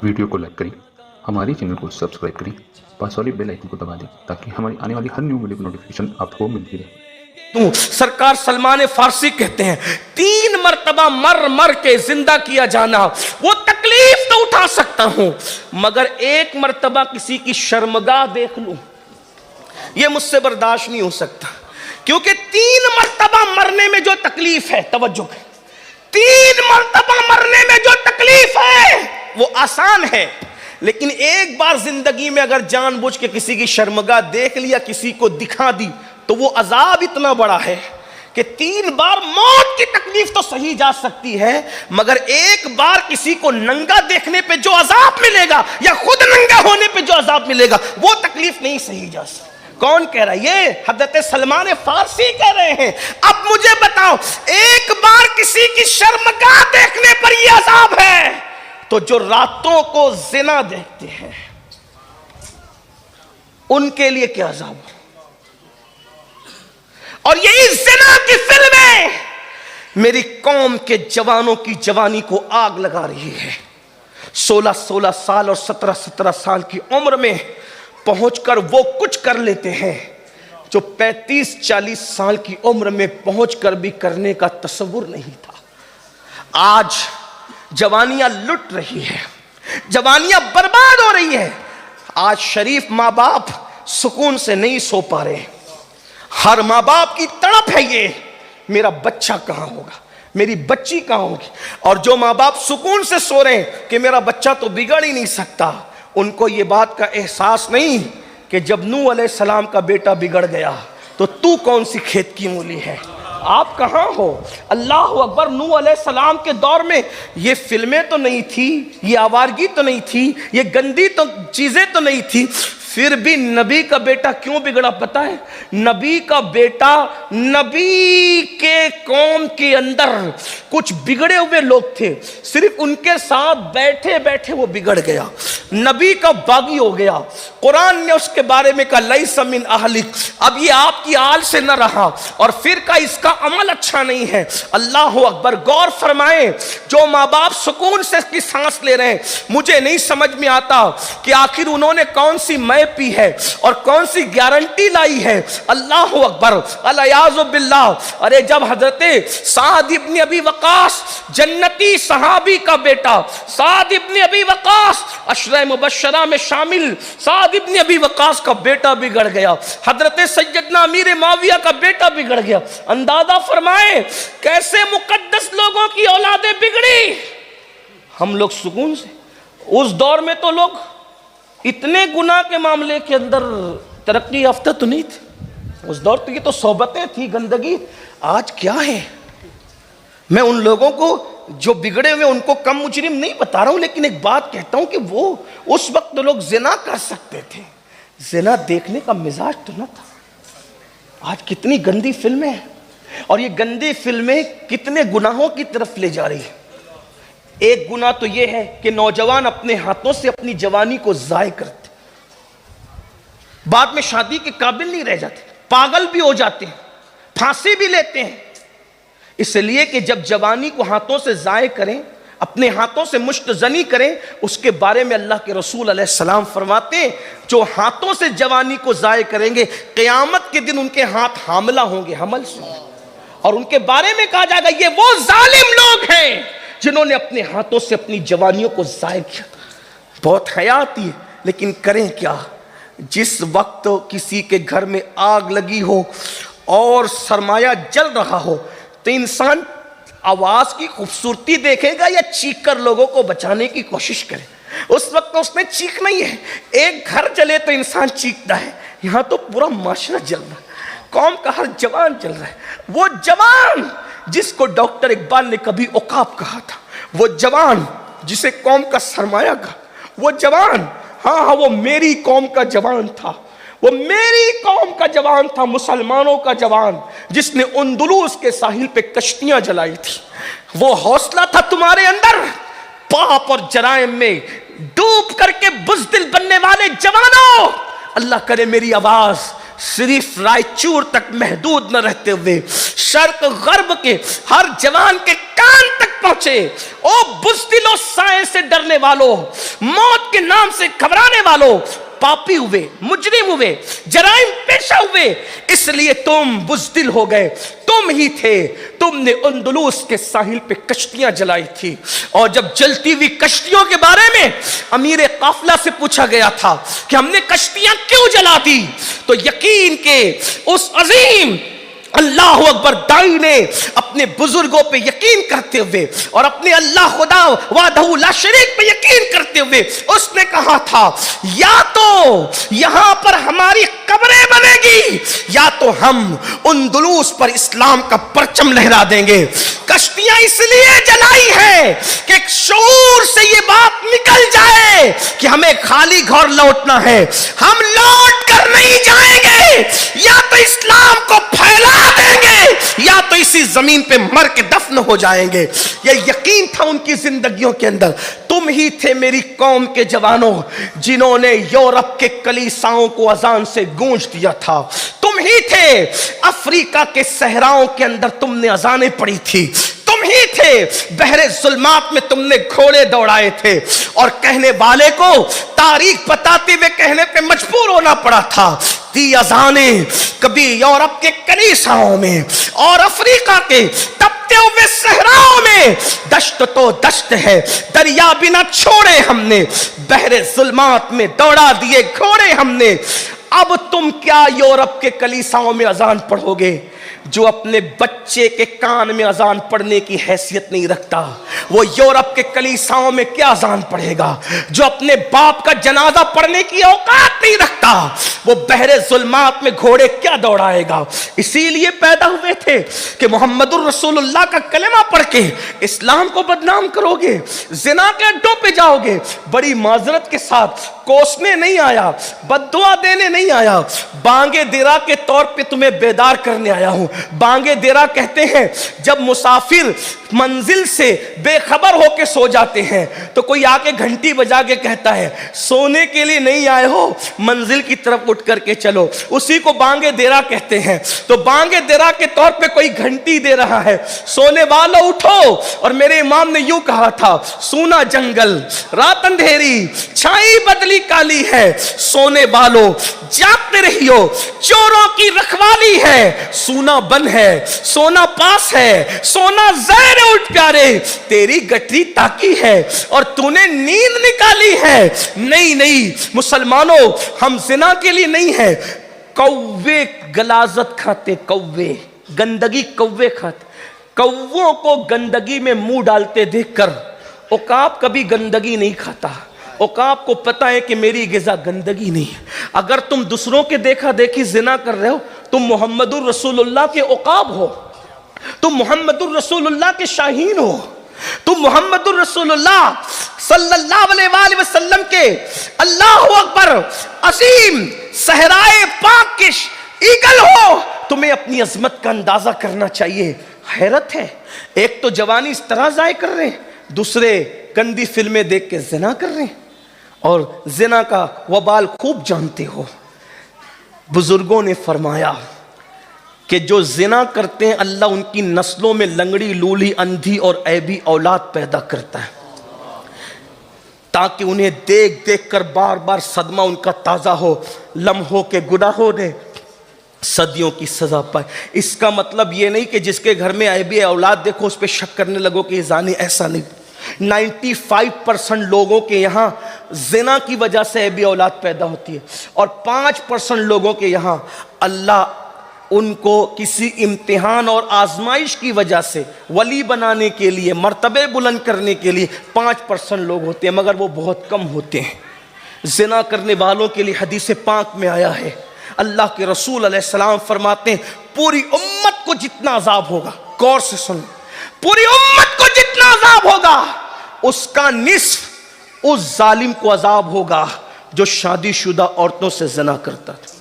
Video को like करें, हमारे चैनल को सब्सक्राइब करें, पास वाली बेल आइकन को दबा दें ताकि हमारी आने वाली हर न्यू वीडियो की नोटिफिकेशन आपको मिलती रहे। सरकार सलमान फारसी कहते हैं 3 मरतबा मर मर के जिंदा किया जाना, वो तकलीफ तो उठा सकता हूं, मगर 1 मरतबा किसी की शर्मगाह देख लूं, ये मुझसे बर्दाश्त नहीं हो सकता। क्योंकि 3 मरतबा मरने में जो तकलीफ है, तवज्जो, 3 मरतबा मरने में जो तकलीफ है वो आसान है, लेकिन एक बार जिंदगी में अगर जानबूझ के किसी की शर्मगाह देख लिया, किसी को दिखा दी, तो वो अजाब इतना बड़ा है कि 3 बार मौत की तकलीफ तो सही जा सकती है, मगर एक बार किसी को नंगा देखने पे जो अजाब मिलेगा या खुद नंगा होने पे जो अजाब मिलेगा, वो तकलीफ नहीं सही जा सकती। कौन कह रहा है? ये हजरत सलमान फारसी कह रहे हैं। अब मुझे बताओ, एक बार किसी की शर्मगाह देखने पर ये अजाब है, तो जो रातों को जिना देखते हैं उनके लिए क्या अजाब है? और यही जिना की फिल्में मेरी कौम के जवानों की जवानी को आग लगा रही है। 16-16 साल और 17-17 साल की उम्र में पहुंचकर वो कुछ कर लेते हैं जो 35-40 साल की उम्र में पहुंचकर भी करने का तसव्वुर नहीं था। आज जवानियां लुट रही है, जवानियां बर्बाद हो रही है। आज शरीफ माँ बाप सुकून से नहीं सो पा रहे। हर माँ बाप की तड़प है ये, मेरा बच्चा कहां होगा, मेरी बच्ची कहां होगी। और जो माँ बाप सुकून से सो रहे हैं कि मेरा बच्चा तो बिगड़ ही नहीं सकता, उनको ये बात का एहसास नहीं कि जब नूह अलैहिस्सलाम का बेटा बिगड़ गया तो तू कौन सी खेत की मूली है, आप कहां हो। अल्लाह अकबर। नूह अलैहिस्सलाम के दौर में ये फिल्में तो नहीं थी, ये आवारगी तो नहीं थी, ये गंदी तो चीजें तो नहीं थी, फिर भी नबी का बेटा क्यों बिगड़ा पता है? नबी का बेटा, नबी के कौम के अंदर कुछ बिगड़े हुए लोग थे, सिर्फ उनके साथ बैठे बैठे वो बिगड़ गया, नबी का बागी हो गया। कुरान ने उसके बारे में कहा लैसा मिन अहलिक, अब ये आपकी आल से न रहा, और फिर का इसका अमल अच्छा नहीं है। अल्लाह अकबर। गौर फरमाएं, जो माँ बाप सुकून से इसकी सांस ले रहे हैं, मुझे नहीं समझ में आता कि आखिर उन्होंने कौन सी मै पी है और कौन सी गारंटी लाई है। अल्लाह अकबर। अलियाज़ु बिल्लाह। अरे जब हजरत साद इब्न अबी वकास, जन्नती सहाबी का बेटा साद इब्न अबी वकास, अशरा मुबश्शरा में शामिल साद इब्न अबी वकास का बेटा बिगड़ गया, हजरत सैयदना अमीर मुआविया का बेटा बिगड़ गया, अंदाजा फरमाए कैसे मुकद्दस लोगों की औलादें बिगड़ी। हम लोग सुकून से, उस दौर में तो लोग इतने गुनाह के मामले के अंदर तरक्की याफ्ता तो नहीं थी, उस दौर तो ये तो सोबतें थी, गंदगी। आज क्या है? मैं उन लोगों को जो बिगड़े हुए उनको कम मुजरिम नहीं बता रहा हूं, लेकिन एक बात कहता हूं कि वो उस वक्त तो लोग जिना कर सकते थे, जिना देखने का मिजाज तो न था। आज कितनी गंदी फिल्में हैं, और ये गंदी फिल्में कितने गुनाहों की तरफ ले जा रही है। एक गुनाह तो ये है कि नौजवान अपने हाथों से अपनी जवानी को जाय करते, बाद में शादी के काबिल नहीं रह जाते, पागल भी हो जाते हैं, फांसी भी लेते हैं, इसलिए कि जब जवानी को हाथों से जाय करें, अपने हाथों से मुश्तजनी करें, उसके बारे में अल्लाह के रसूल अलैहिस्सलाम फरमाते हैं जो हाथों से जवानी को जाय करेंगे, क़यामत के दिन उनके हाथ हामला होंगे, हमल से, और उनके बारे में कहा जाएगा ये वो जालिम लोग हैं जिन्होंने अपने हाथों से अपनी जवानियों को जाय किया। बहुत हयाती है, लेकिन करें क्या? जिस वक्त किसी के घर में आग लगी हो और सरमाया जल रहा हो, तो इंसान आवाज की खूबसूरती देखेगा या चीख कर लोगों को बचाने की कोशिश करे? उस वक्त तो उसने चीखना ही है। एक घर जले तो इंसान चीखता है, यहां तो पूरा माशरा जल रहा है, कौम का हर जवान जल रहा है। वो जवान जिसको डॉक्टर इकबाल ने कभी औकाब कहा था, वो जवान जिसे कौम का सरमाया कहा, वो जवान, हाँ, वो मेरी कौम का जवान था, वो मेरी कौम का जवान था, मुसलमानों का जवान, जिसने उंदुलूस के साहिल पे कश्तियां जलाई थी। वो हौसला था तुम्हारे अंदर, पाप और जराइम में डूब करके बुज़दिल बनने वाले जवानों। अल्लाह करे मेरी आवाज सिर्फ रायचूर तक महदूद न रहते हुए शर्क गर्ब के हर जवान के कान तक पहुंचे। ओ बुज़दिलो साए से डरने वालों, मौत के नाम से घबराने वालों, पापी हुए, मुजरिम हुए, जराइम पेशा हुए, इसलिए तुम बुज़दिल हो गए। तुम ही थे, तुमने अंदलुस के साहिल पे कश्तियां जलाई थी, और जब जलती हुई कश्तियों के बारे में अमीर काफिला से पूछा गया था कि हमने कश्तियां क्यों जला दी, तो यकीन के उस अजीम अल्लाह अकबर दाई ने अपने बुजुर्गों पे यकीन करते हुए और अपने अल्लाह खुदा वादहू ला शरीक पे यकीन करते हुए उसने कहा था, या तो यहां पर हमारी कब्रें बनेगी या तो हम अंदलुस पर इस्लाम का परचम लहरा देंगे। कश्तियां इसलिए जलाई है कि शऊर से ये बात निकल जाए कि हमें खाली घर लौटना है, हम लौट कर नहीं जाएंगे, या तो इस्लाम को फैला देंगे या तो इसी जमीन पे मर के दफन हो जाएंगे। यह यकीन था उनकी जिंदगियों के अंदर। तुम ही थे मेरी कौम के जवानों जिन्होंने यूरोप के कलीसाओं को अजान से गूंज दिया था। तुम ही थे अफ्रीका के सहराओं के अंदर तुमने अजानें पड़ी थी। तुम ही थे बहरे जुल्मात में तुमने घोड़े दौड़ाए थे, और कहने वाले को तारीख बताते हुए कहने पे मजबूर होना पड़ा था। दी अजाने कभी यूरोप के कलीसाओं में और अफ्रीका के तपते हुए सहराओं में, दश्त तो दश्त है, दरिया बिना छोड़े हमने, बहरे जुल्मात में दौड़ा दिए घोड़े हमने। अब तुम क्या यूरोप के कलीसाओं में अजान पढ़ोगे? जो अपने बच्चे के कान में अजान पढ़ने की हैसियत नहीं रखता, वो यूरोप के कलीसाओं में क्या अजान पढ़ेगा? जो अपने बाप का जनाजा पढ़ने की औकात नहीं रखता, वो बहरे जुल्मात में घोड़े क्या दौड़ाएगा? इसीलिए पैदा हुए थे कि मोहम्मदुर रसूलुल्लाह का कलेमा पढ़ के इस्लाम को बदनाम करोगे, जिना के अड्डों पे जाओगे। बड़ी माजरत के साथ कोसने नहीं आया, बद्दुआ देने नहीं आया, बांगे देरा के तौर पे तुम्हें बेदार करने आया हूं। बांगे देरा कहते हैं जब मुसाफिर मंजिल से बेखबर होके सो जाते हैं तो कोई आके घंटी बजा के कहता है सोने के लिए नहीं आए हो, मंजिल की तरफ उठ करके चलो, उसी को बांगे देरा कहते हैं। तो बांगे देरा के तौर पे कोई घंटी दे रहा है, सोने वालों उठो। और मेरे इमाम ने यूं कहा था, सूना जंगल रात अंधेरी छाई बदली काली है, सोने वालों जागते रहियो, चोरों की रखवाली है, सूना बन है सोना पास है, सोना जहर उठ प्यारे, तेरी गठरी ताकी है और तूने नींद निकाली है। नहीं नहीं मुसलमानों, हम जिना के लिए नहीं है। कौवे गलाजत खाते, कौवे गंदगी कौवे खाते, कौवों को गंदगी में मुंह डालते देखकर उकाब कभी गंदगी नहीं खाता। उकाब को पता है कि मेरी गिज़ा गंदगी नहीं है। अगर तुम दूसरों के देखा देखी जिना कर रहे हो, तुम मोहम्मदुर रसूलुल्लाह के उकाब हो, तुम मोहम्मदुर रसूलुल्लाह के शाहीन हो, तुम मोहम्मदुर रसूलुल्लाह सल्लल्लाहु अलैहि वसल्लम के अल्लाहु अकबर अजीम सहराए पाक के ईगल हो। तुम्हें अपनी अजमत का अंदाजा करना चाहिए। हैरत है, एक तो जवानी इस तरह जाए कर रहे हैं, दूसरे गंदी फिल्में देख के जिना कर रहे हैं, और जिना का वबाल खूब जानते हो। बुजुर्गों ने फरमाया कि जो जिना करते हैं अल्लाह उनकी नस्लों में लंगड़ी, लूली, अंधी और ऐबी औलाद पैदा करता है, ताकि उन्हें देख देख कर बार बार सदमा उनका ताज़ा हो, लम्हों के गुनाहों ने सदियों की सजा पाए। इसका मतलब ये नहीं कि जिसके घर में ऐबी औलाद देखो उस पर शक करने लगो कि ये जानी, ऐसा नहीं। 95% लोगों के यहाँ जिना की वजह से ऐबी औलाद पैदा होती है, और 5% लोगों के यहाँ अल्लाह उनको किसी इम्तिहान और आजमाइश की वजह से वली बनाने के लिए, मर्तबे बुलंद करने के लिए 5% लोग होते हैं, मगर वो बहुत कम होते हैं। जिना करने वालों के लिए हदीस पाक में आया है, अल्लाह के रसूल अलैहिस्सलाम फरमाते हैं पूरी उम्मत को जितना अजाब होगा, गौर से सुन, पूरी उम्मत को जितना अजाब होगा उसका निस्फ उस जालिम को अजाब होगा जो शादीशुदा औरतों से जिना करता था।